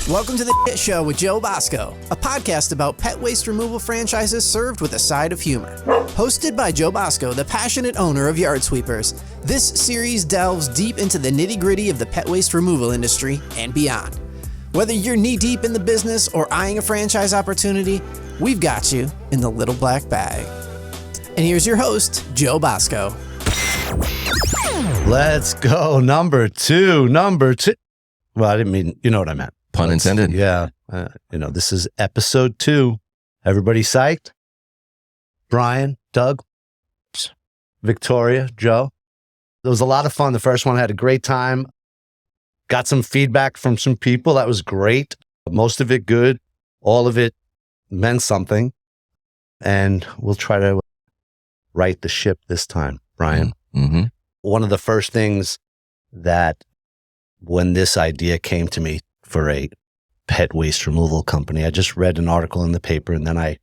Welcome to the Shit Show with Joe Bosco, a podcast about pet waste removal franchises served with a side of humor. Hosted by Joe Bosco, the passionate owner of Yard Sweepers, this series delves deep into the nitty-gritty of the pet waste removal industry and beyond. Whether you're knee-deep in the business or eyeing a franchise opportunity, we've got you in the little black bag. And here's your host, Joe Bosco. Let's go. Number two. Well, I didn't mean, you know what I meant. Pun intended. Yeah. This is episode 2. Everybody psyched? Brian, Doug, Victoria, Joe. It was a lot of fun. The first one, I had a great time. Got some feedback from some people. That was great. Most of it good. All of it meant something. And we'll try to right the ship this time, Brian. Mm-hmm. One of the first things that when this idea came to me for a pet waste removal company, I just read an article in the paper, and then I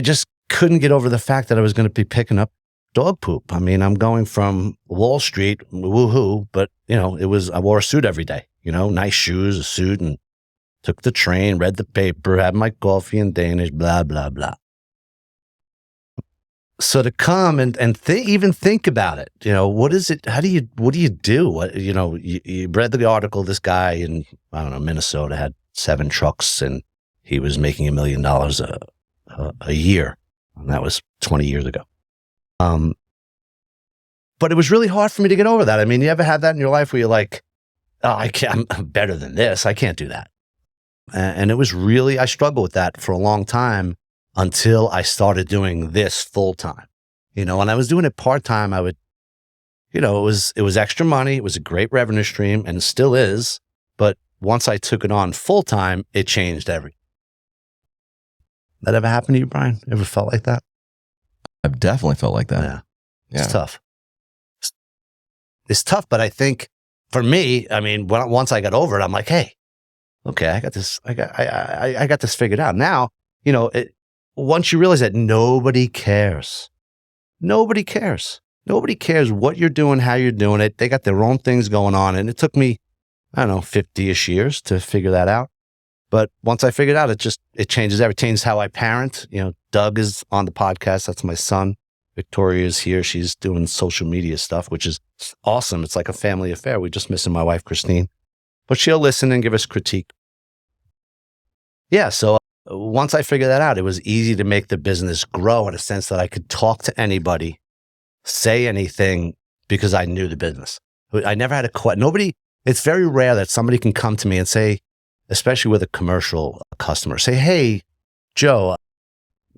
just couldn't get over the fact that I was going to be picking up dog poop. I mean, I'm going from Wall Street, woohoo, but I wore a suit every day, nice shoes, a suit, and took the train, read the paper, had my coffee in Danish, blah, blah, blah. So to come and even think about it, what is it? What do you do? You read the article, this guy in, Minnesota had 7 trucks and he was making $1 million a year. And that was 20 years ago. But it was really hard for me to get over that. I mean, you ever had that in your life where you're like, oh, I'm better than this. I can't do that. And it was really, I struggled with that for a long time. Until I started doing this full time, when I was doing it part time, I would, it was extra money. It was a great revenue stream, and it still is. But once I took it on full time, it changed everything. That ever happened to you, Brian? Ever felt like that? I've definitely felt like that. Yeah. It's tough. It's tough, but I think for me, I mean, once I got over it, I'm like, hey, okay, I got this. I got this figured out now. Once you realize that nobody cares what you're doing, how you're doing it. They got their own things going on. And it took me, 50-ish years to figure that out. But once I figured out, it changes everything. It changes how I parent. Doug is on the podcast. That's my son. Victoria is here. She's doing social media stuff, which is awesome. It's like a family affair. We're just missing my wife, Christine. But she'll listen and give us critique. Yeah, so once I figured that out, it was easy to make the business grow in a sense that I could talk to anybody, say anything, because I knew the business. I never had it's very rare that somebody can come to me and say, especially with a commercial customer, say, hey, Joe,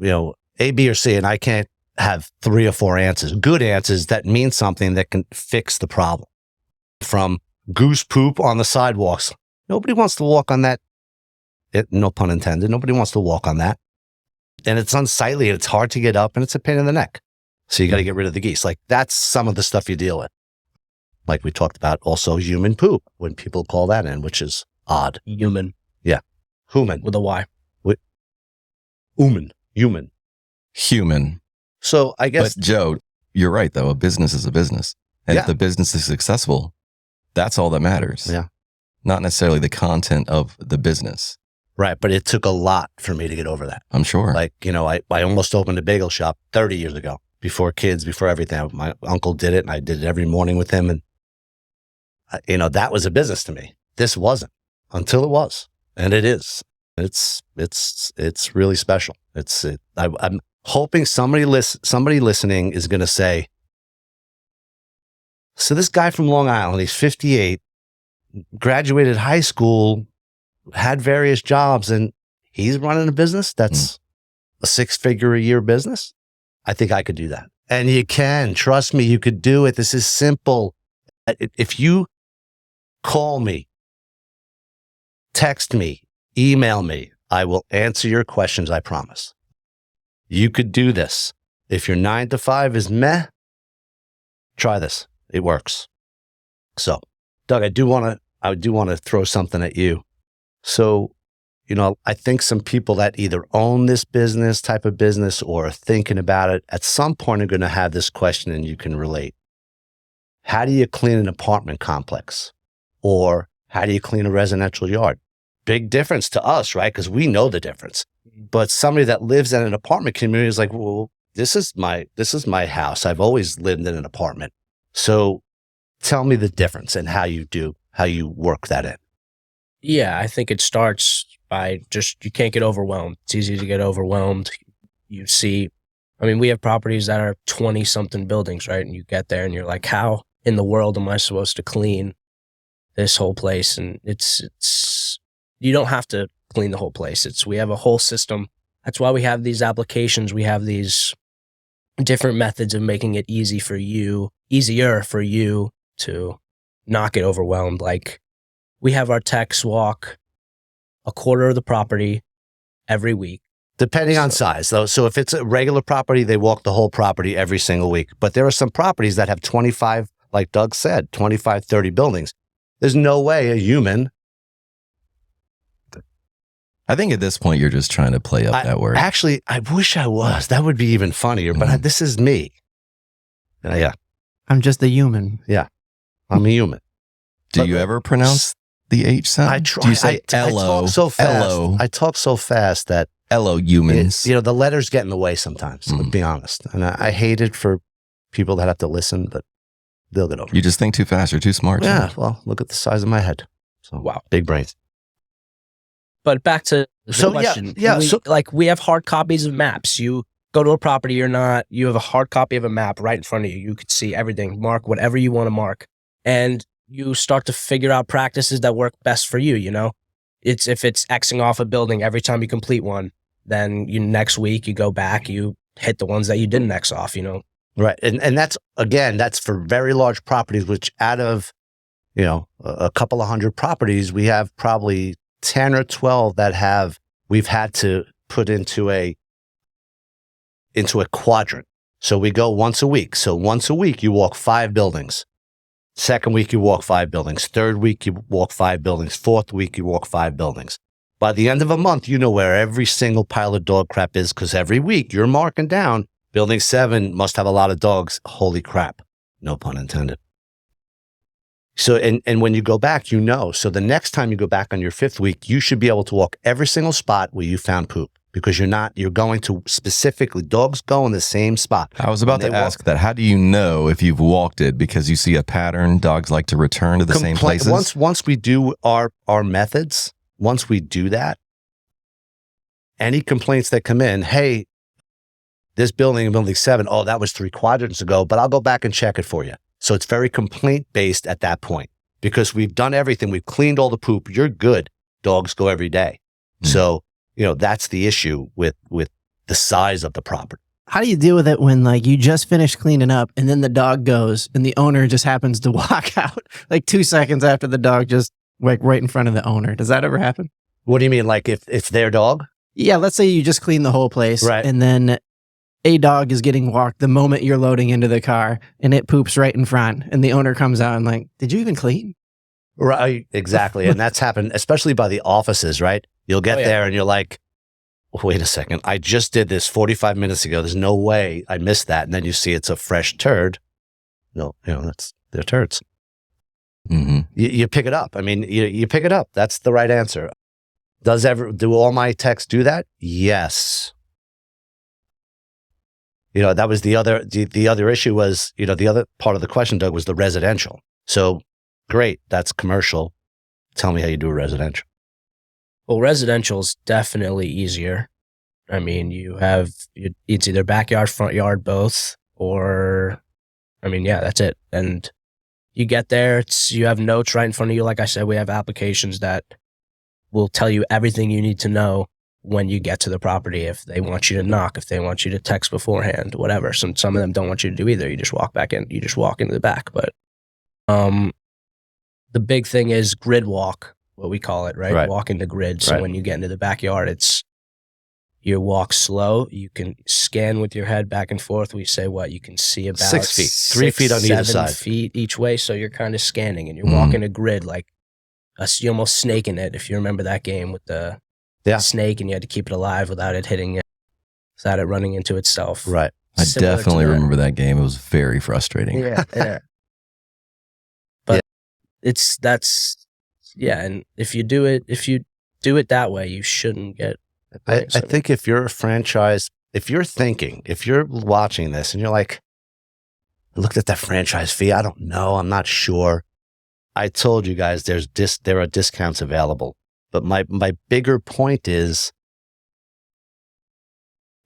A, B, or C, and I can't have 3 or 4 answers, good answers that mean something that can fix the problem. From goose poop on the sidewalks. Nobody wants to walk on that. No pun intended. Nobody wants to walk on that. And it's unsightly and it's hard to get up and it's a pain in the neck. So you got to get rid of the geese. Like that's some of the stuff you deal with. Like we talked about also human poop when people call that in, which is odd. Human. Yeah. Human. With a Y. Human. So I guess. But Joe, you're right though. A business is a business. And if the business is successful, that's all that matters. Yeah. Not necessarily the content of the business. Right, but it took a lot for me to get over that. I'm sure. Like, I almost opened a bagel shop 30 years ago, before kids, before everything. My uncle did it, and I did it every morning with him. And, that was a business to me. This wasn't, until it was. And it is. It's really special. I'm hoping somebody listening is going to say, so this guy from Long Island, he's 58, graduated high school, had various jobs, and he's running a business that's a 6-figure a year business. I think I could do that. And you can. Trust me, you could do it. This is simple. If you call me, text me, email me, I will answer your questions, I promise. You could do this. If your 9 to 5 is meh, try this. It works. So, Doug, I do want to throw something at you. So, I think some people that either own this type of business or are thinking about it at some point are going to have this question, and you can relate. How do you clean an apartment complex? Or how do you clean a residential yard? big difference to us, right? Because we know the difference. But somebody that lives in an apartment community is like, well, this is my house. I've always lived in an apartment. So tell me the difference and how you work that in. Yeah, I think it starts by just, you can't get overwhelmed. It's easy to get overwhelmed. You see, I mean, we have properties that are 20 something buildings, right? And you get there and you're like, how in the world am I supposed to clean this whole place? And it's you don't have to clean the whole place. We have a whole system. That's why we have these applications. We have these different methods of making it easier for you to not get overwhelmed. Like, we have our techs walk a quarter of the property every week. Depending on size, though. So if it's a regular property, they walk the whole property every single week. But there are some properties that have 25, like Doug said, 25, 30 buildings. There's no way a human. I think at this point, you're just trying to play up that word. Actually, I wish I was. That would be even funnier. But this is me. Yeah. I'm just a human. Yeah. I'm a human. Do you ever pronounce the H sound? I try. Do you say I talk so fast. I talk so fast that humans. The letters get in the way sometimes, to be honest. And I hate it for people that have to listen, but they'll get over it. You just think too fast. You're too smart. Yeah, well, look at the size of my head. So, wow. Big brains. But back to the question. We have hard copies of maps. You go to a property, you have a hard copy of a map right in front of you. You could see everything, mark whatever you want to mark. And you start to figure out practices that work best for you, If it's Xing off a building every time you complete one, then next week you go back, you hit the ones that you didn't X off, Right. And that's for very large properties, which out of, a couple of hundred properties, we have probably 10 or 12 that we've had to put into a quadrant. So we go once a week. So once a week, you walk 5 buildings. Second week, you walk 5 buildings. Third week, you walk 5 buildings. Fourth week, you walk 5 buildings. By the end of a month, you know where every single pile of dog crap is, because every week you're marking down, building 7 must have a lot of dogs. Holy crap. No pun intended. So, and when you go back, so the next time you go back on your 5th week, you should be able to walk every single spot where you found poop, because you're going to specifically, dogs go in the same spot. I was about to ask that. How do you know if you've walked it? Because you see a pattern, dogs like to return to the same places? Once we do our methods, once we do that, any complaints that come in, hey, this building 7, oh, that was 3 quadrants ago, but I'll go back and check it for you. So it's very complaint-based at that point, because we've done everything. We've cleaned all the poop. You're good. Dogs go every day. So, that's the issue with the size of the property. How do you deal with it when you just finished cleaning up and then the dog goes and the owner just happens to walk out 2 seconds after the dog just right in front of the owner? Does that ever happen? What do you mean? Like if it's their dog? Yeah, let's say you just clean the whole place, right, and then a dog is getting walked the moment you're loading into the car and it poops right in front, and the owner comes out and did you even clean? Right, exactly. And that's happened, especially by the offices, right? You'll get there and you're like, wait a second, I just did this 45 minutes ago. There's no way I missed that. And then you see it's a fresh turd. No, they're turds. Mm-hmm. You pick it up. I mean, you pick it up. That's the right answer. Do all my techs do that? Yes. That was the other issue was, the other part of the question, Doug, was the residential. So great, that's commercial. Tell me how you do a residential. Well, residential is definitely easier. I mean, it's either backyard, front yard, both, or, that's it. And you get there, you have notes right in front of you. Like I said, we have applications that will tell you everything you need to know when you get to the property. If they want you to knock, if they want you to text beforehand, whatever. Some of them don't want you to do either. You just walk back in. You just walk into the back. But the big thing is grid walk, what we call it, right? Walking the grid. So when you get into the backyard, you walk slow. You can scan with your head back and forth. We say you can see about 6 feet, 3 feet on either side. 7 feet each way. So you're kind of scanning and you're walking a grid you're almost snaking it. If you remember that game with the snake and you had to keep it alive without it hitting it, without it running into itself. Right. I definitely remember that game. It was very frustrating. Yeah. But and if you do it, if you do it that way, you shouldn't get. I think if you're a franchise, if you're watching this and you're like, I looked at that franchise fee, I don't know, I'm not sure. I told you guys there are discounts available. But my bigger point is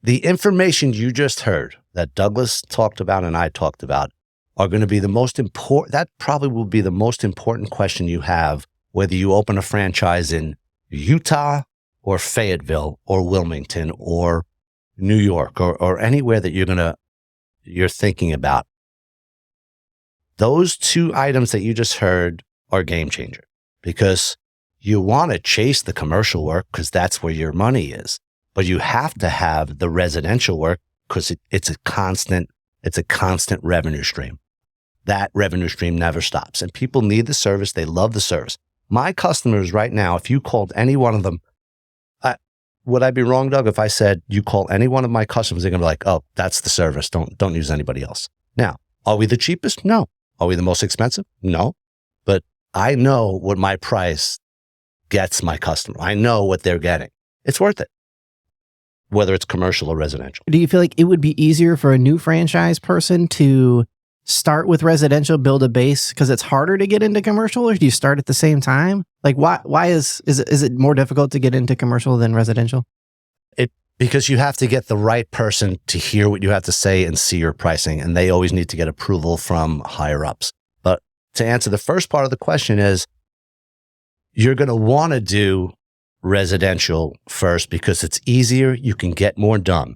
the information you just heard that Douglas talked about and I talked about are going to be the most important. That probably will be the most important question you have, whether you open a franchise in Utah or Fayetteville or Wilmington or New York or anywhere that you're thinking about. Those two items that you just heard are game changer, because you want to chase the commercial work because that's where your money is, but you have to have the residential work because it's a constant revenue stream. That revenue stream never stops, and people need the service. They love the service. My customers right now, if you called any one of them, would I be wrong, Doug, if I said you call any one of my customers, they're going to be like, oh, that's the service. Don't use anybody else. Now, are we the cheapest? No. Are we the most expensive? No. But I know what my price gets my customer. I know what they're getting. It's worth it, whether it's commercial or residential. Do you feel like it would be easier for a new franchise person to start with residential, build a base because it's harder to get into commercial, or do you start at the same time? Like why is it more difficult to get into commercial than residential? Because you have to get the right person to hear what you have to say and see your pricing, and they always need to get approval from higher ups. But to answer the first part of the question is, you're going to want to do residential first because it's easier. You can get more done.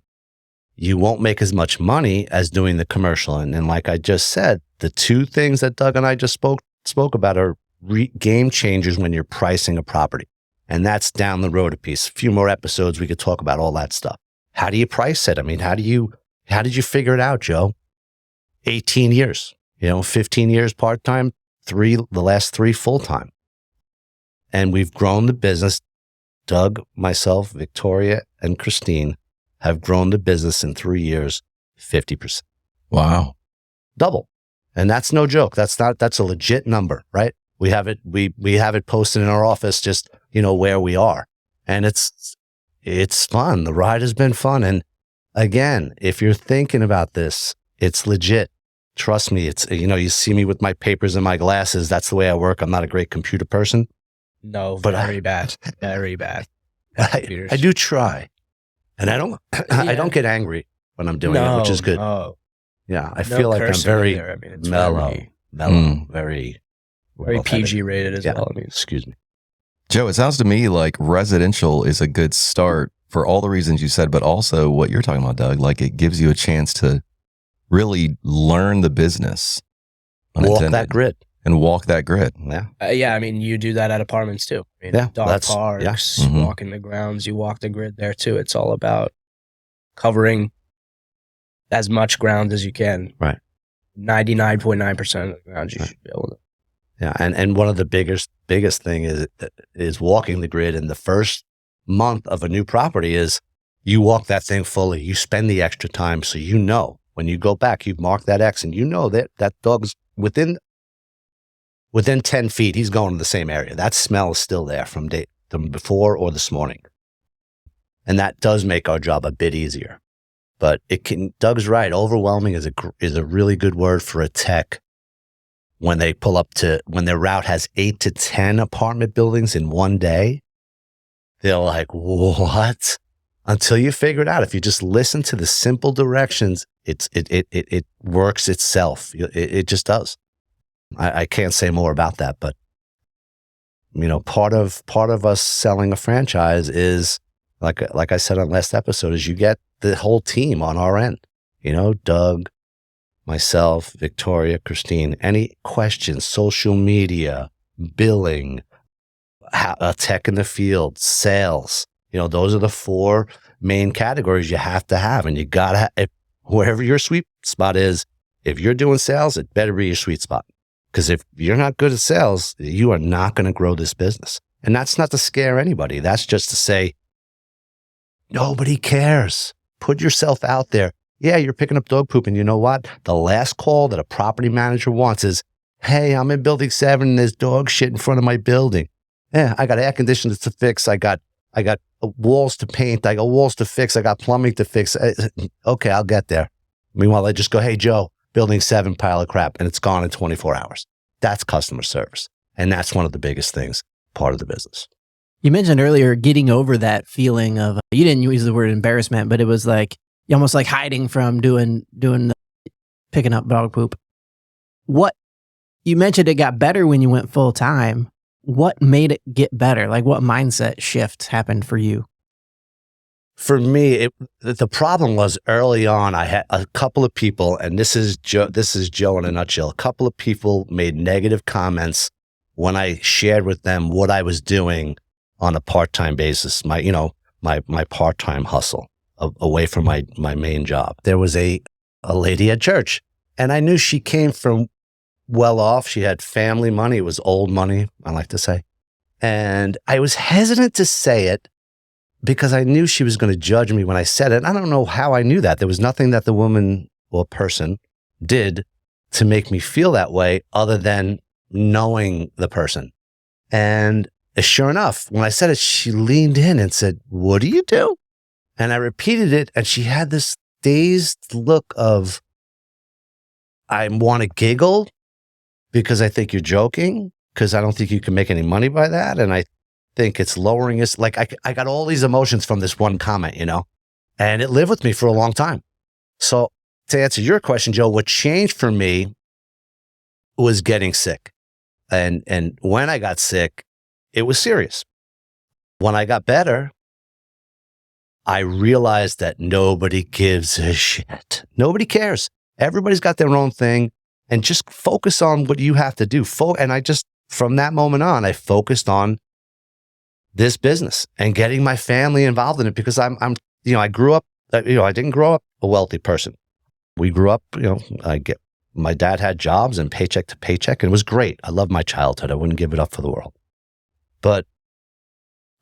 You won't make as much money as doing the commercial. And like I just said, the two things that Doug and I just spoke about are game changers when you're pricing a property. And that's down the road a piece. A few more episodes, we could talk about all that stuff. How do you price it? I mean, how did you figure it out, Joe? 18 years, 15 years part-time, the last 3 full-time. And we've grown the business. Doug, myself, Victoria, and Christine have grown the business in 3 years, 50%. Wow. Double. And that's no joke. That's a legit number, right? We have it posted in our office, just, where we are. And it's fun. The ride has been fun. And again, if you're thinking about this, it's legit. Trust me. It's, you see me with my papers and my glasses. That's the way I work. I'm not a great computer person. No, but very bad. Very bad. I do try. And I don't get angry when I'm doing it, which is good. No. Yeah. I feel like I'm very mellow, very PG rated as well. Excuse me. Joe, it sounds to me like residential is a good start for all the reasons you said, but also what you're talking about, Doug, like it gives you a chance to really learn the business. Walk that grid. And walk that grid. Yeah. I mean, you do that at apartments too. Dog parks, walking the grounds, you walk the grid there too. It's all about covering as much ground as you can. Right. 99.9% of the ground you should be able to. Yeah. And one of the biggest thing is walking the grid. And the first month of a new property is you walk that thing fully. You spend the extra time. So when you go back, you've marked that X and that dog's within 10 feet, he's going to the same area. That smell is still there from before or this morning. And that does make our job a bit easier. But Doug's right. Overwhelming is a really good word for a tech. When they pull up when their route has 8 to 10 apartment buildings in one day, they're like, what? Until you figure it out. If you just listen to the simple directions, it works itself. It just does. I can't say more about that, but part of us selling a franchise is like I said on last episode, is you get the whole team on our end. Doug, myself, Victoria, Christine. Any questions? Social media, billing, tech in the field, sales. Those are the 4 main categories you have to have, and you gotta wherever your sweet spot is. If you're doing sales, it better be your sweet spot. Because if you're not good at sales, you are not going to grow this business. And that's not to scare anybody. That's just to say, nobody cares. Put yourself out there. Yeah, you're picking up dog poop. And you know what? The last call that a property manager wants is, hey, I'm in building 7 and there's dog shit in front of my building. Yeah, I got air conditioners to fix. I got walls to paint. I got walls to fix. I got plumbing to fix. Okay, I'll get there. Meanwhile, I just go, hey, Joe, building 7 pile of crap, and it's gone in 24 hours. That's customer service. And that's one of the biggest things, part of the business. You mentioned earlier getting over that feeling of, you didn't use the word embarrassment, but it was like, you almost like hiding from picking up dog poop. What, you mentioned it got better when you went full time. What made it get better? Like what mindset shift happened for you? For me, the problem was early on, I had a couple of people, and this is Joe in a nutshell. A couple of people made negative comments when I shared with them what I was doing on a part-time basis, my part-time hustle away from my main job. There was a lady at church, and I knew she came from well off. She had family money. It was old money, I like to say. And I was hesitant to say it because I knew she was going to judge me when I said it. I don't know how I knew that. There was nothing that the woman or person did to make me feel that way other than knowing the person. And sure enough, when I said it, she leaned in and said, "What do you do?" And I repeated it, and she had this dazed look of, I want to giggle because I think you're joking, because I don't think you can make any money by that. And I think it's lowering us. Like I got all these emotions from this one comment, and it lived with me for a long time. So to answer your question, Joe, what changed for me was getting sick. And when I got sick, it was serious. When I got better, I realized that nobody gives a shit. Nobody cares. Everybody's got their own thing, and just focus on what you have to do. And I just, from that moment on, I focused on this business and getting my family involved in it, because I grew up, I didn't grow up a wealthy person. We grew up, my dad had jobs and paycheck to paycheck, and it was great. I loved my childhood. I wouldn't give it up for the world. But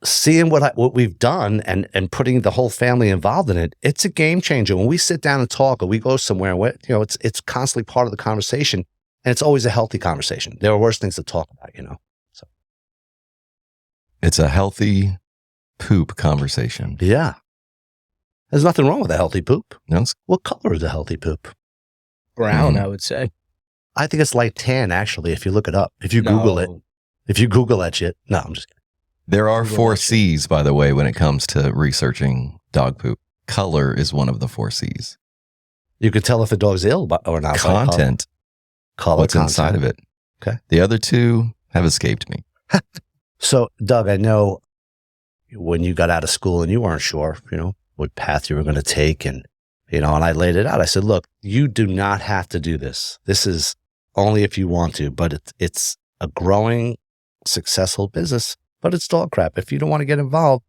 seeing what we've done and putting the whole family involved in it, it's a game changer. When we sit down and talk, or we go somewhere, it's constantly part of the conversation, and it's always a healthy conversation. There are worse things to talk about, So it's a healthy poop conversation. Yeah, there's nothing wrong with a healthy poop. No, what color is a healthy poop? Brown, I would say. I think it's light tan, actually. If you look it up, if you Google it, if you Google that shit. No, I'm just kidding. There are 4 C's, by the way, when it comes to researching dog poop. Color is one of the 4 C's. You can tell if a dog's ill or not. Content. Color, what's content. inside of it. Okay. The other 2 have escaped me. So, Doug, I know when you got out of school and you weren't sure, what path you were going to take, and I laid it out. I said, look, you do not have to do this. This is only if you want to, but it's a growing, successful business. But it's dog crap. If you don't want to get involved,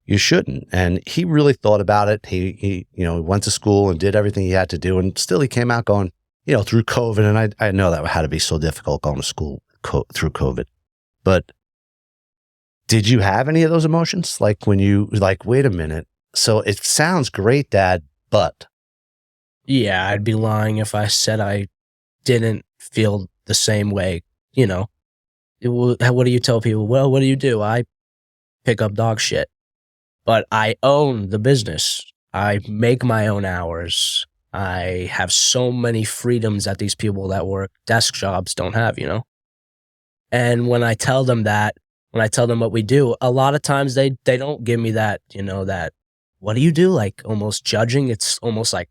you shouldn't. And he really thought about it. He went to school and did everything he had to do. And still he came out going, through COVID. And I know that had to be so difficult going to school through COVID. But did you have any of those emotions? Like when you, wait a minute. So it sounds great, Dad, but. Yeah, I'd be lying if I said I didn't feel the same way, What do you tell people? Well, what do you do? I pick up dog shit. But I own the business. I make my own hours. I have so many freedoms that these people that work desk jobs don't have, And when I tell them that, when I tell them what we do, a lot of times they don't give me that, that, what do you do? Like almost judging. It's almost like,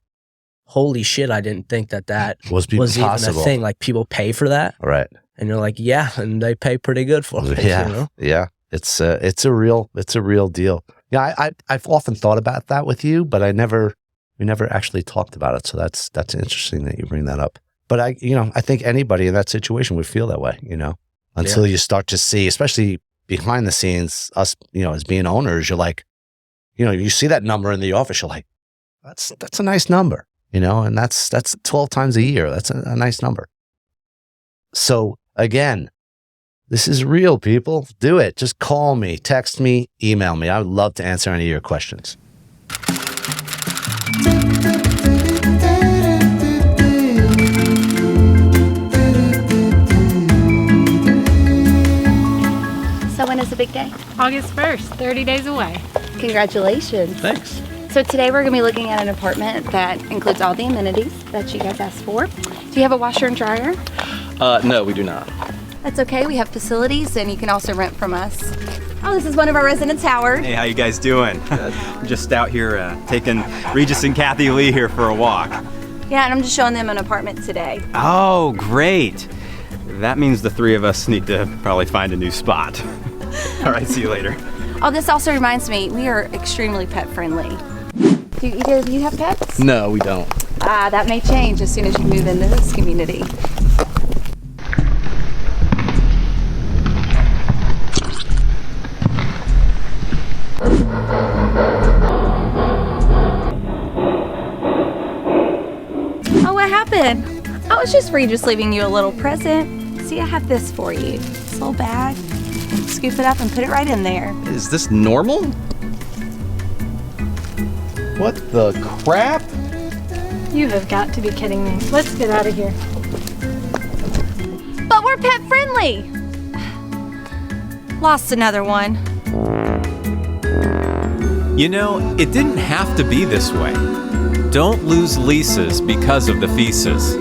holy shit, I didn't think that was even a thing. Like people pay for that. Right. And you're like, yeah, and they pay pretty good for it. Yeah, yeah. It's a real deal. Yeah, I've often thought about that with you, but we never actually talked about it. So that's interesting that you bring that up. But I think anybody in that situation would feel that way, until you start to see, especially behind the scenes, us, as being owners, you're like, you see that number in the office, you're like, that's a nice number, and that's 12 times a year. That's a nice number. So again, this is real, people. Do it. Just call me, text me, email me. I would love to answer any of your questions. So when a the big day? August 1st, 30 days away. Congratulations. Thanks. So today we're going to be looking at an apartment that includes all the amenities that you guys asked for. Do you have a washer and dryer? No, we do not. That's okay. We have facilities and you can also rent from us. Oh, this is one of our residents, Howard. Hey, how you guys doing? Just out here taking Regis and Kathy Lee here for a walk. Yeah, and I'm just showing them an apartment today. Oh, great. That means the three of us need to probably find a new spot. All right, see you later. Oh, this also reminds me, we are extremely pet friendly. Do either of you have pets? No, we don't. That may change as soon as you move into this community. Oh, what happened? I was just leaving you a little present. See, I have this for you. This little bag. Scoop it up and put it right in there. Is this normal? What the crap? You have got to be kidding me. Let's get out of here. But we're pet friendly. Lost another one. You know, it didn't have to be this way. Don't lose leases because of the feces.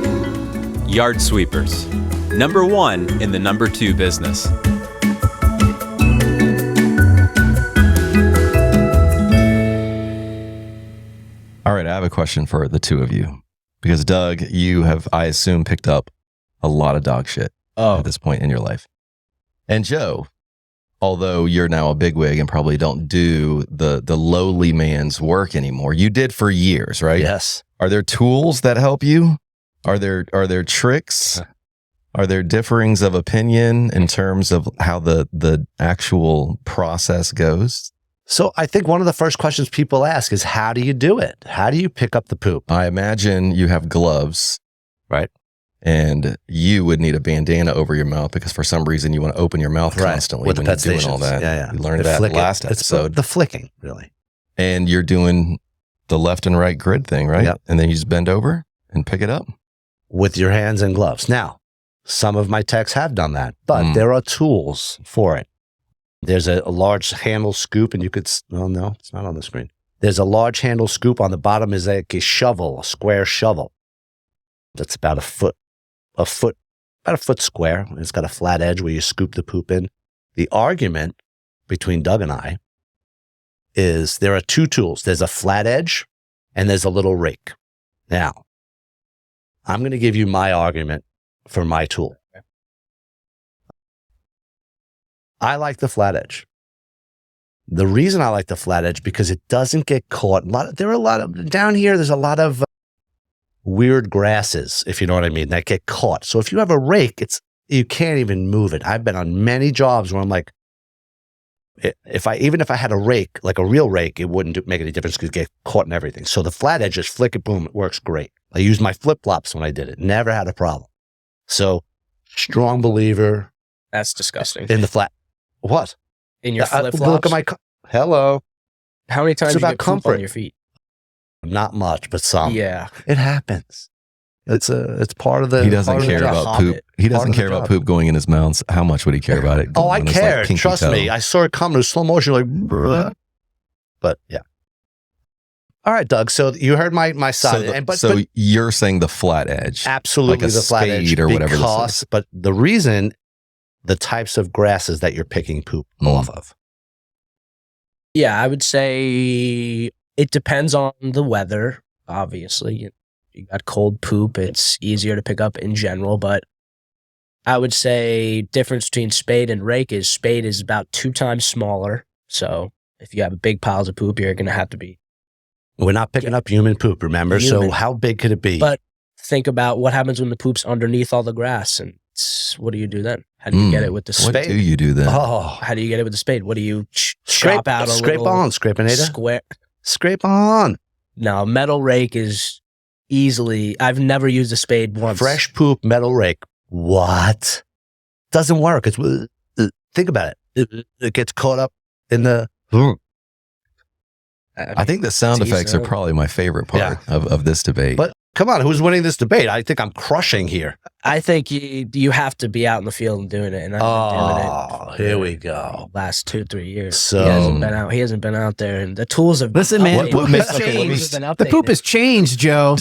Yard sweepers. Number 1 in the number 2 business. All right, I have a question for the two of you. Because Doug, you have, I assume, picked up a lot of dog shit at this point in your life. And Joe, although you're now a bigwig and probably don't do the lowly man's work anymore, you did for years, right? Yes. Are there tools that help you? Are there tricks? Are there differings of opinion in terms of how the actual process goes? So I think one of the first questions people ask is, how do you do it? How do you pick up the poop? I imagine you have gloves, right? And you would need a bandana over your mouth because for some reason you want to open your mouth constantly with the when pet you're doing stations. all that. Yeah, yeah. We learned that last episode. It's the flicking, really. And you're doing the left and right grid thing, right? Yep. And then you just bend over and pick it up. With your hands and gloves. Now, some of my techs have done that, but there are tools for it. There's a large handle scoop, and you could, oh no, it's not on the screen. There's a large handle scoop. On the bottom is like a shovel, a square shovel. That's about a foot square. And it's got a flat edge where you scoop the poop in. The argument between Doug and I is there are two tools. There's a flat edge and there's a little rake. Now, I'm going to give you my argument for my tool. I like the flat edge. The reason I like the flat edge because it doesn't get caught. Down here, there's a lot of weird grasses, if you know what I mean, that get caught. So if you have a rake, you can't even move it. I've been on many jobs where I'm like, even if I had a rake, like a real rake, it wouldn't make any difference because it get caught in everything. So the flat edge, just flick it, boom, it works great. I used my flip-flops when I did it. Never had a problem. So strong believer. That's disgusting. In the flat. What? In your flip-flops? Look at my, hello. How many times It's do you about get poop comfort. on your feet? Not much, but some. Yeah. It happens. It's part of the. He doesn't part of the care job. about poop. He doesn't care about poop going in his mouth. How much would he care about it? Oh, I When it's cared. like pinky Trust toe. me. I saw it come in slow motion, like, bruh. But yeah. All right, Doug. So you heard my side. So you're saying the flat edge. Absolutely, like a the flat edge. spade or whatever this is. But the reason, the types of grasses that you're picking poop off of. Yeah, I would say it depends on the weather, obviously. You got cold poop, it's easier to pick up in general, but I would say difference between spade and rake is spade is about 2 times smaller. So if you have big piles of poop, you're going to have to be. We're not picking up human poop, remember? Human. So how big could it be? But think about what happens when the poop's underneath all the grass, and what do you do then? How do you get it with the spade? What do you do then? Oh, How do you get it with the spade? What do you scrape chop out a scrape little on, scrapinator. square? Scrape on. No, metal rake is easily. I've never used a spade once. Fresh poop, metal rake. What? Doesn't work. It's think about it. It gets caught up in the. I think the sound effects are probably my favorite part of this debate. But come on, who's winning this debate? I think I'm crushing here. I think you have to be out in the field and doing it. And I've been doing it. Here we go. Last 2-3 years. So he hasn't been out there, and the tools have. Listen, man, updated. poop has changed. The poop has changed, Joe.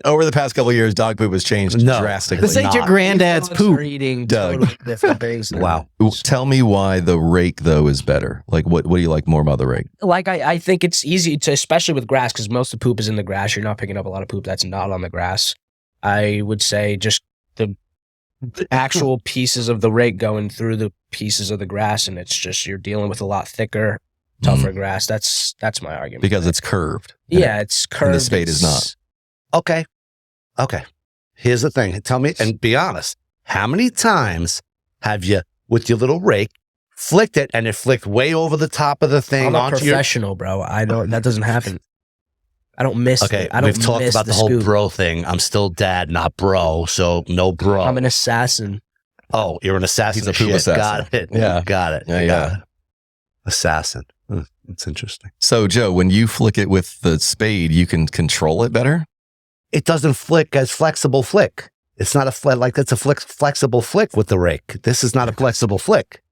Over the past couple of years, dog poop has changed drastically. This ain't your granddad's Dogs are poop. eating Doug. totally different things. now. Wow. Tell me why the rake, though, is better. Like, what do you like more about the rake? Like I think it's easy to, especially with grass, because most of the poop is in the grass. You're not picking up a lot of poop that's not on the grass. I would say just the actual pieces of the rake going through the pieces of the grass, and it's just you're dealing with a lot thicker, tougher grass. That's my argument. Because it's curved. Yeah, it's curved. And the spade is not. Okay. Here's the thing. Tell me, and be honest, how many times have you, with your little rake, flicked it and it flicked way over the top of the thing? I'm a onto professional, bro. That doesn't happen. I don't miss. Okay, I don't we've talked miss about the whole scoop. bro thing. I'm still dad, not bro, so no bro. I'm an assassin. Oh, you're an assassin. He's a of poop shit. assassin. Got it. Yeah. Got it. Yeah, Got it. Assassin. That's interesting. So, Joe, when you flick it with the spade, you can control it better? It doesn't flick as flexible flick. It's not that's a flexible flick with the rake. This is not a flexible flick.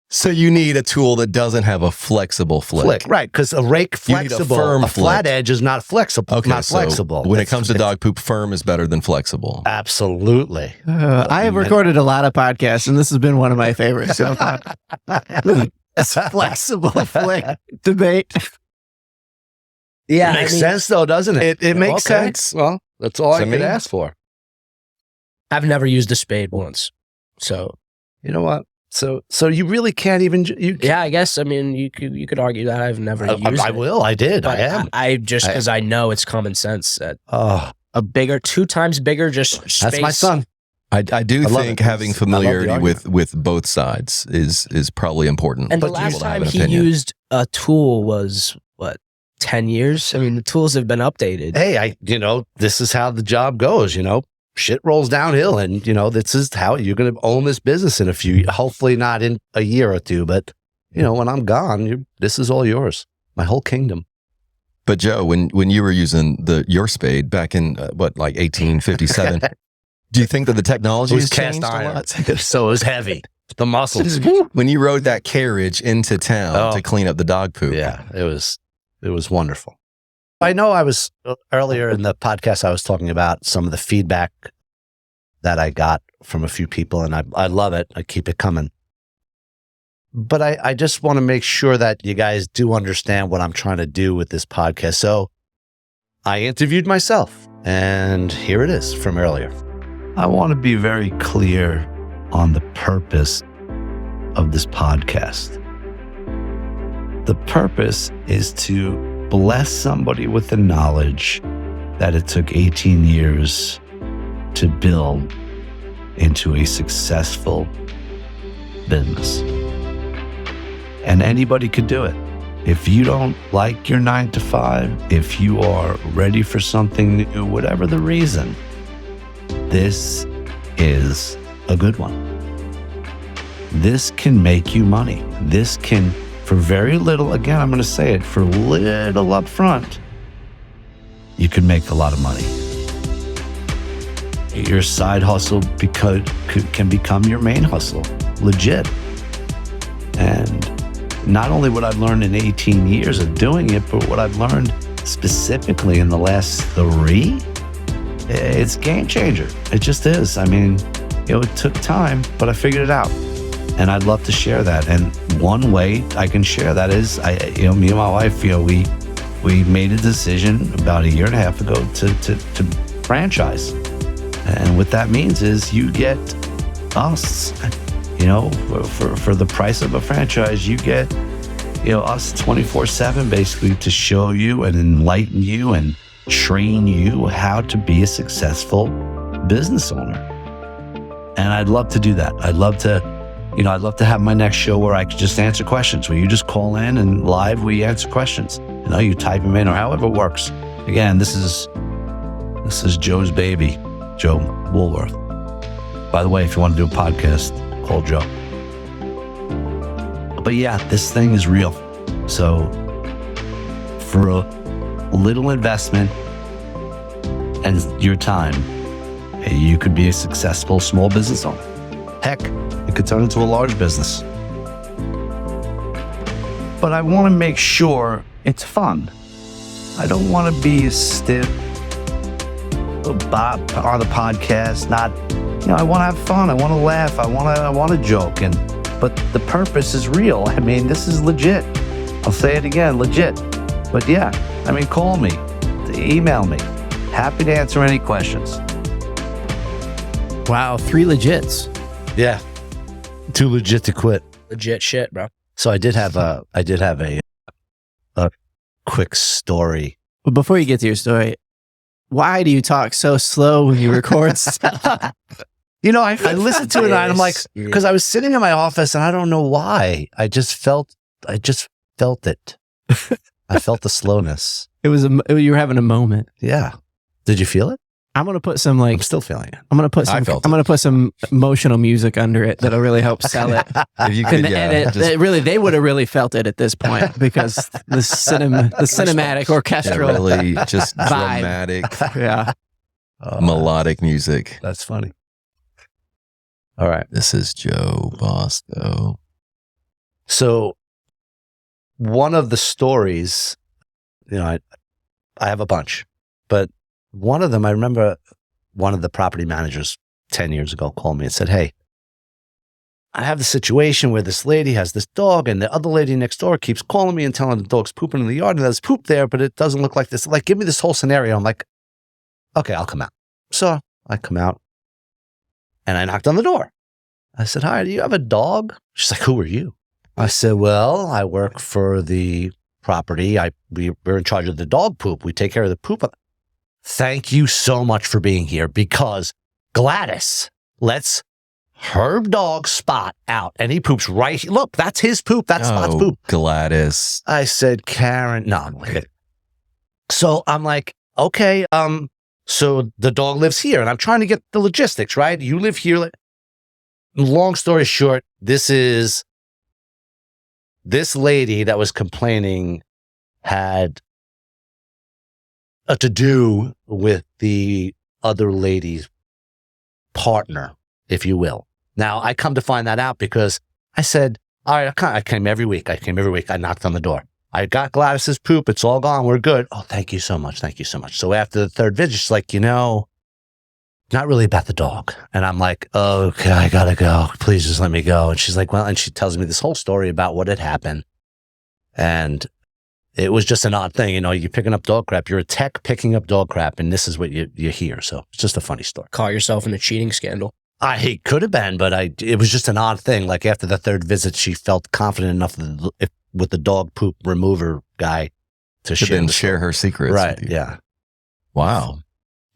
So you need a tool that doesn't have a flexible flick. Right, because a rake You need a flexible, firm a flat flick. edge is not flexible. Okay, not so flexible. when it It's- comes to dog poop, firm is better than flexible. Absolutely. I have recorded a lot of podcasts, and this has been one of my favorites so far. It's flexible flick debate. Yeah, It makes sense though, doesn't it? It makes Okay. sense. Well, that's all I To could me. ask for. I've never used a spade once, so You know what? So you really can't even. yeah. I guess I mean you could argue that I've never used I it. will. I did. But I am. I just because I know it's common sense that Oh, a bigger, 2 times bigger, just space. that's my son. I do I love think it. having I love the familiarity argument. with both sides is probably important. And the for last people to have time an he opinion. used a tool was what, 10 years? I mean, the tools have been updated. Hey, this is how the job goes. Shit rolls downhill, and this is how you're going to own this business in a few. Hopefully, not in a year or two, but when I'm gone, this is all yours. My whole kingdom. But Joe, when you were using your spade back in like 1857, do you think that the technology It was has cast changed a iron, lot? so it was heavy. The muscles. When you rode that carriage into town to clean up the dog poop. Yeah, it was wonderful. I know I was earlier in the podcast, I was talking about some of the feedback that I got from a few people, and I love it. I keep it coming. But I just want to make sure that you guys do understand what I'm trying to do with this podcast. So I interviewed myself, and here it is from earlier. I want to be very clear on the purpose of this podcast. The purpose is to bless somebody with the knowledge that it took 18 years to build into a successful business. And anybody could do it. If you don't like your 9 to 5, if you are ready for something new, whatever the reason, this is a good one. This can make you money. This can, for very little, again, I'm going to say it, for little up front, you can make a lot of money. Your side hustle can become your main hustle, legit. And not only what I've learned in 18 years of doing it, but what I've learned specifically in the last 3, it's a game changer. It just is. I mean, it took time, but I figured it out. And I'd love to share that. And one way I can share that is, me and my wife, we made a decision about 1.5 years ago to franchise. And what that means is you get us, for the price of a franchise, you get, us 24/7 basically to show you and enlighten you and train you how to be a successful business owner. And I'd love to do that. I'd love to have my next show where I could just answer questions, where you just call in and live we answer questions. You type them in or however it works. Again, this is Joe's baby, Joe Woolworth. By the way, if you want to do a podcast, call Joe. But yeah, this thing is real. So for a little investment and your time, you could be a successful small business owner. Heck, it could turn into a large business. But I want to make sure it's fun. I don't want to be a stiff Bob on the podcast. I want to have fun. I want to laugh. I want to joke. But the purpose is real. I mean, this is legit. I'll say it again, legit. But yeah, I mean, call me, email me. Happy to answer any questions. Wow, 3 legits. Yeah, too legit to quit. Legit shit, bro. So I did have a quick story. But before you get to your story, why do you talk so slow when you record stuff? I listened to it and I'm like, because I was sitting in my office and I don't know why. I just felt it. I felt the slowness. You were having a moment. Yeah. Did you feel it? I'm gonna put some I'm still feeling it. I'm gonna put some emotional music under it that'll really help sell it. If you could, They would have really felt it at this point because the cinematic orchestral really just vibe. dramatic, melodic music. That's funny. All right. This is Joe Bosco. So one of the stories, I have a bunch, but one of them, I remember one of the property managers 10 years ago called me and said, hey, I have the situation where this lady has this dog and the other lady next door keeps calling me and telling the dog's pooping in the yard and there's poop there, but it doesn't look like this. Like, give me this whole scenario. I'm like, okay, I'll come out. So I come out and I knocked on the door. I said, hi, do you have a dog? She's like, who are you? I said, well, I work for the property. We're in charge of the dog poop. We take care of the poop. Thank you so much for being here because Gladys lets her dog Spot out and he poops right. Look, that's his poop. That's Spot's poop. Gladys. I said, Karen, no. So I'm like, okay, so the dog lives here and I'm trying to get the logistics, right? You live here. Long story short, this lady that was complaining had a to-do with the other lady's partner, if you will. Now, I come to find that out because I said, all right, I came every week. I knocked on the door. I got Gladys's poop. It's all gone. We're good. Oh, thank you so much. Thank you so much. So after the third visit, she's like, not really about the dog. And I'm like, okay, I gotta go. Please just let me go. And she's like, well, and she tells me this whole story about what had happened. And it was just an odd thing. You're picking up dog crap. You're a tech picking up dog crap. And this is what you hear. So it's just a funny story. Caught yourself in a cheating scandal. I could have been, but it was just an odd thing. Like after the third visit, she felt confident enough with the dog poop remover guy to share her secrets. Right. Yeah. Wow.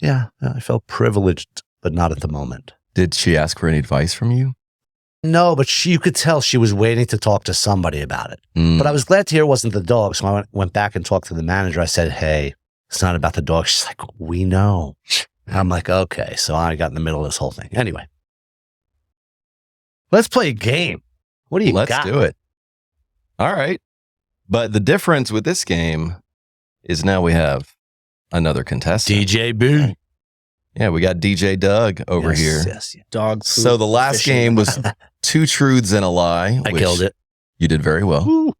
Yeah. I felt privileged, but not at the moment. Did she ask for any advice from you? No, but you could tell she was waiting to talk to somebody about it. But I was glad to hear it wasn't the dog. So I went back and talked to the manager. I said, hey, it's not about the dog. She's like, we know. I'm like, okay. So I got in the middle of this whole thing. Anyway, let's play a game. What do you got? Let's do it. All right. But the difference with this game is now we have another contestant. DJ Boo. Yeah, we got DJ Doug over here. Yes. Dog poop. So the last game was 2 truths and a lie. I killed it. You did very well. Woo.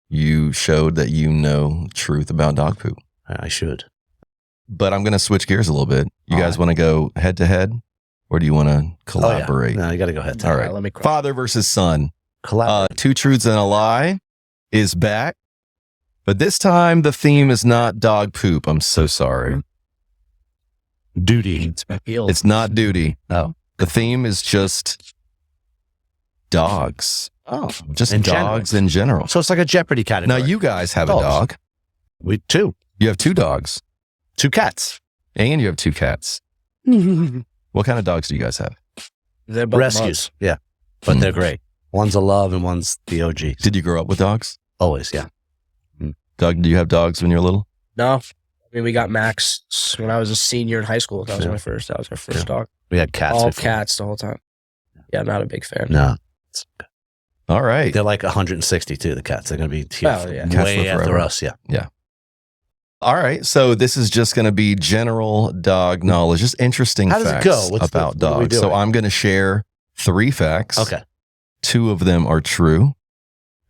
You showed that you know truth about dog poop. I should. But I'm going to switch gears a little bit. You guys want to go head to head, or do you want to collaborate? No, you got to go head to All head. right. Let me Father versus son. Collaborate. 2 truths and a lie is back. But this time the theme is not dog poop. I'm so sorry. Duty. It's not duty. No. The theme is just dogs. Oh. Just dogs in general. So it's like a Jeopardy category. Now you guys have Dogs. a dog. We 2. You have 2 dogs. 2 cats. And you have 2 cats. What kind of dogs do you guys have? They're both Rescues. mugs. Yeah. But they're great. One's a love and one's the OG. Did you grow up with dogs? Always, yeah. Doug, do you have dogs when you were little? No. I mean, we got Max when I was a senior in high school. That was our first dog. We had cats. All cats the whole time. Yeah, I'm not a big fan. No. All right. They're like 162, the cats. They're going to be here Oh, yeah. Cats way live after forever. us, yeah. Yeah. All right. So this is just going to be general dog knowledge, just interesting How does it facts go? about what are we dogs. So doing? I'm going to share 3 facts. Okay. 2 of them are true.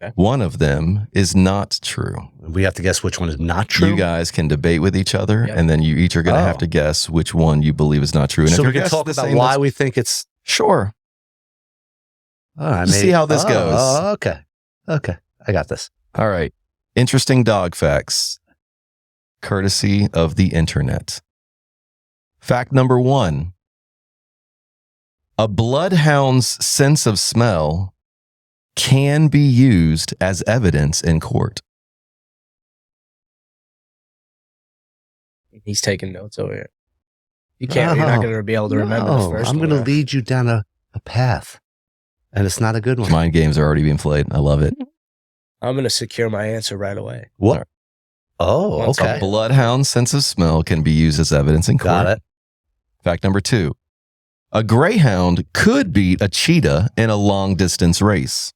Okay. 1 of them is not true. We have to guess which one is not true. You guys can debate with each other, Yep. and then you each are going to have Oh. to guess which one you believe is not true. And so if we your can guess talk is the about same, why that's- we think it's. Sure. All right, Let's see how this goes. Okay. Okay. I got this. All right. Interesting dog facts, courtesy of the internet. Fact number 1. A bloodhound's sense of smell can be used as evidence in court. He's taking notes over here. You can't. You're not going to be able to remember the No, first I'm one. going to lead you down a path, and it's not a good one. Mind games are already being played. I love it. I'm going to secure my answer right away. What? Oh, Once A okay. bloodhound's sense of smell can be used as evidence in court. Got it. Fact number 2. A greyhound could beat a cheetah in a long distance race.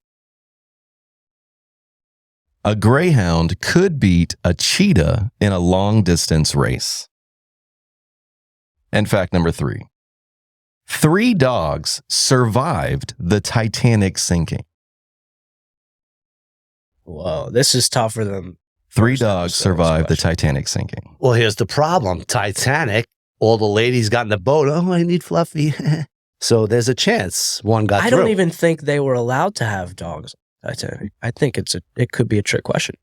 A greyhound could beat a cheetah in a long distance race. And fact number 3. 3 dogs survived the Titanic sinking. Whoa, this is tougher than 3 First dogs episode's survived the question. Titanic sinking. Well, here's the problem. Titanic, all the ladies got in the boat. Oh, I need Fluffy. So there's a chance one got I through. don't even think they were allowed to have dogs. I think it could be a trick question.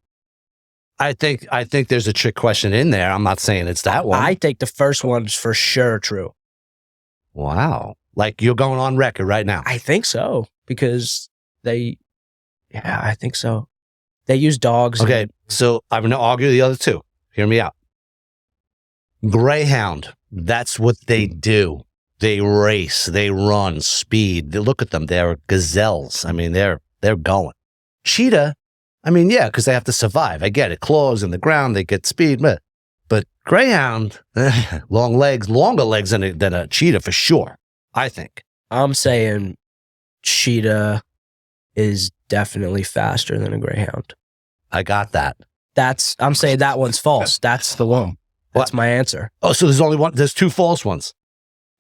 I think there's a trick question in there. I'm not saying it's that one. I think the first one's for sure true. Wow. Like you're going on record right now. I think so because I think so. They use dogs. Okay, so I'm going to argue the other 2. Hear me out. Greyhound, that's what they do. They race, they run, speed. Look at them. They're gazelles. I mean, they're going. Cheetah, I mean, yeah, because they have to survive. I get it. Claws in the ground, they get speed. But greyhound, long legs, longer legs than a cheetah for sure, I think. I'm saying cheetah is definitely faster than a greyhound. I got that. I'm saying that one's false. That's the one. That's my answer. Oh, so there's only one. There's 2 false ones.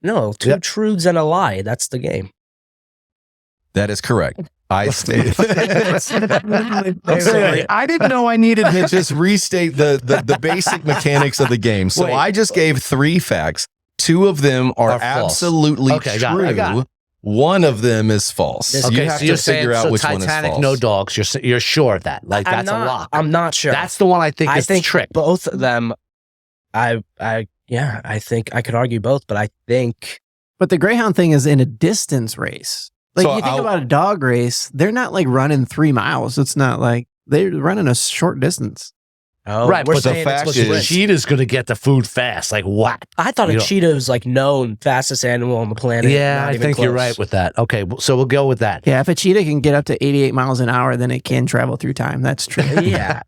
No, 2 truths and a lie. That's the game. That is correct. I stated. I'm sorry. I didn't know I needed to just restate the basic mechanics of the game. So Wait. I just gave 3 facts. 2 of them are false. absolutely Okay, true. I got it. 1 of them is false. Okay, You have so you're to figure saying, out which one is Titanic, false. no dogs. You're sure of that? Like I'm that's not, a lock. I'm not sure. That's the one I think is the think trick. both of them. I think I could argue both, but I think But the Greyhound thing is in a distance race. Like So you think I'll- about a dog race, they're not like running 3 miles. It's not like they're running a short distance. Right, we're but the saying fact it's is- sprint. Cheetah's going to get the food fast. Like what? I thought You a know- cheetah was like known fastest animal on the planet. Yeah, Not I even think you're close. right with that. Okay, so we'll go with that. Yeah, if a cheetah can get up to 88 miles an hour, then it can travel through time. That's true. Yeah,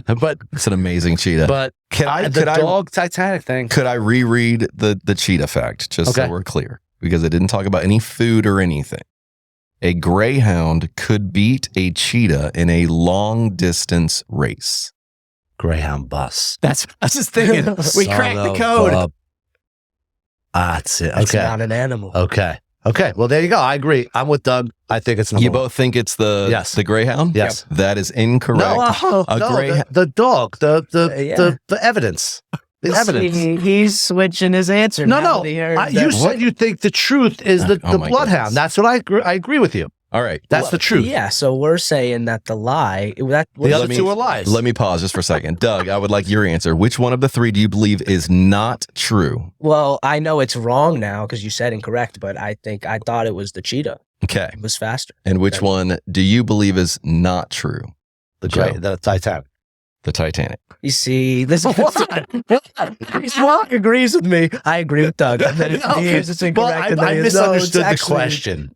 But It's an amazing cheetah. could the dog Titanic thing? Could I reread the cheetah fact just Okay. so we're clear? Because it didn't talk about any food or anything. A greyhound could beat a cheetah in a long distance race. Greyhound bus. I was just thinking. We Son cracked the of code. a- That's it. it's Okay. not an animal. Okay. Okay. Well, there you go. I agree. I'm with Doug. I think it's number You one. both think it's the Yes. the greyhound? Yes. That is incorrect. No, A no, greyhound. the dog, Yeah. the evidence. The evidence. He's switching his answer. No, now no. that he heard You that. said you think the truth is the Oh my bloodhound. goodness. That's what I agree with you. All right. That's the truth. Yeah, so we're saying that the lie. That The other Let me- two are lies. Let me pause just for a second. Doug, I would like your answer. Which one of the three do you believe is not true? Well, I know it's wrong now because you said incorrect, but I thought it was the cheetah. Okay. It was faster. And which Okay. one do you believe is not true? the Titanic. The Titanic. You see, this Mark agrees with me. I agree with Doug. And then he is it's incorrect. Well, and then I he is, misunderstood no, the it's actually- question.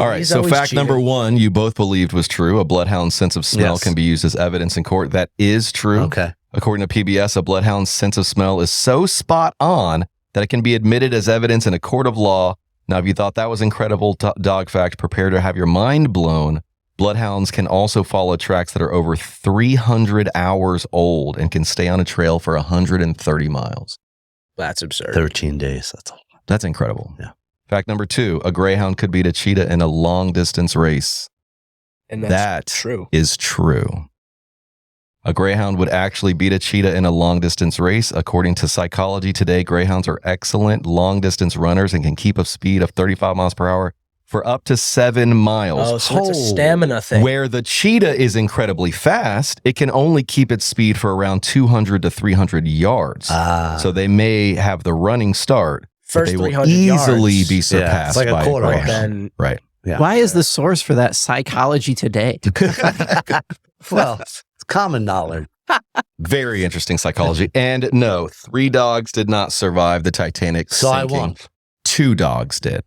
All right. He's So always fact number cheated. one, you both believed was true. A bloodhound's sense of smell Yes. can be used as evidence in court. That is true. Okay. According to PBS, a bloodhound's sense of smell is so spot on that it can be admitted as evidence in a court of law. Now, if you thought that was incredible dog fact, prepare to have your mind blown Bloodhounds can also follow tracks that are over 300 hours old and can stay on a trail for 130 miles. That's absurd. 13 days. That's all. That's incredible. Yeah. Fact number 2, a greyhound could beat a cheetah in a long distance race. And that's true. Is true. A greyhound would actually beat a cheetah in a long distance race. According to Psychology Today, greyhounds are excellent long distance runners and can keep a speed of 35 miles per hour for up to 7 miles. Oh, so it's a stamina thing. Where the cheetah is incredibly fast, it can only keep its speed for around 200 to 300 yards. So they may have the running start, but First they will 300 easily yards. be surpassed it's like a by quarter. greyhound. Then- Right. Yeah. Why is the source for that Psychology Today? Well, it's common knowledge. Very interesting psychology. And no, 3 dogs did not survive the Titanic So I sinking. won. 2 dogs did.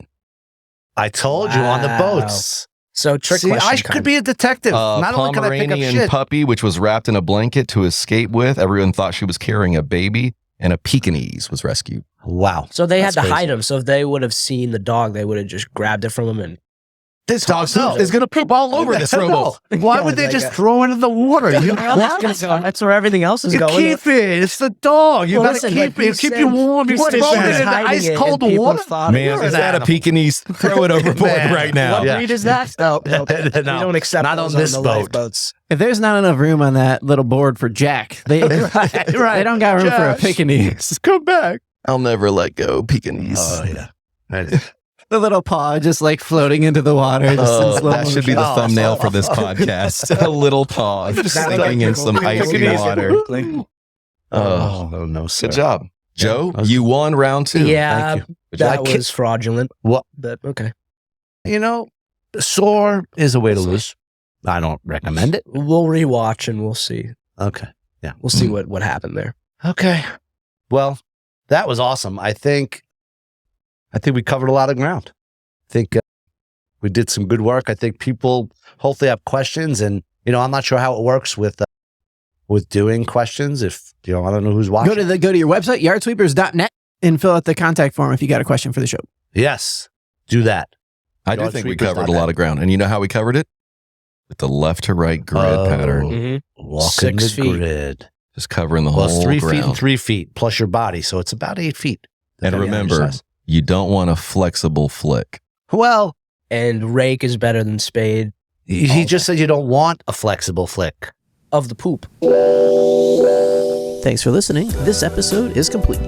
I told you on the Wow. boats. So trick See, question I time. could be a detective. Not only can I pick up Pomeranian shit. puppy, which was wrapped in a blanket to escape with. Everyone thought she was carrying a baby, and a Pekingese was rescued. Wow. So they had That's to hide crazy. him. So if they would have seen the dog, they would have just grabbed it from him and This dog No. is going to poop all over this rowboat. Why would they just throw it in the water? You that's where everything else is You going. keep it. It's the dog. You Well, gotta listen, keep like it. you Keep you said, warm. You what throw is it that? in the Hiding ice it, cold and people water. thought Man, You're is an that a animal. Pekingese? Throw it overboard Man. right now. What Yeah. breed is that? No, No. we don't accept Not those on this the boat. lifeboats. If there's not enough room on that little board for Jack, they they don't got room for a Pekingese. Come back. I'll never let go, Pekingese. Oh, yeah. The little paw just like floating into the water. Just in slow That should be the motion. thumbnail for this podcast. A little paw just sinking in some icy water. Oh, no, sir. good job. Joe, you won round 2. Yeah, Thank you. Good job. that was fraudulent. What? But okay, You know, sore is a way to lose. I don't recommend it. we'll rewatch and we'll see. Okay. Yeah. We'll see what happened there. Okay. Well, that was awesome. I think we covered a lot of ground. I think we did some good work. I think people hopefully have questions, and I'm not sure how it works with doing questions. If I don't know who's watching. Go to your website, yardsweepers.net, and fill out the contact form if you got a question for the show. Yes, do that. I do think we covered a lot of ground. And you know how we covered it? With the left to right grid pattern. Mm-hmm. Walking 6 the feet. grid. Just covering the Well, whole it's 3 ground. feet and 3 feet plus your body, so it's about 8 feet. And depending on your remember, size. you don't want a flexible flick. Well, And rake is better than spade he just said you don't want a flexible flick. of the poop. Thanks for listening. This episode is complete.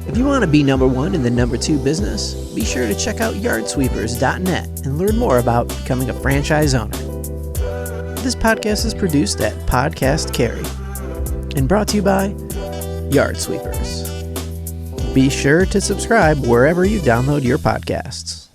If you want to be number 1 in the number 2 business, be sure to check out yardsweepers.net and learn more about becoming a franchise owner. This podcast is produced at Podcast Carry and brought to you by Yard Sweepers. Be sure to subscribe wherever you download your podcasts.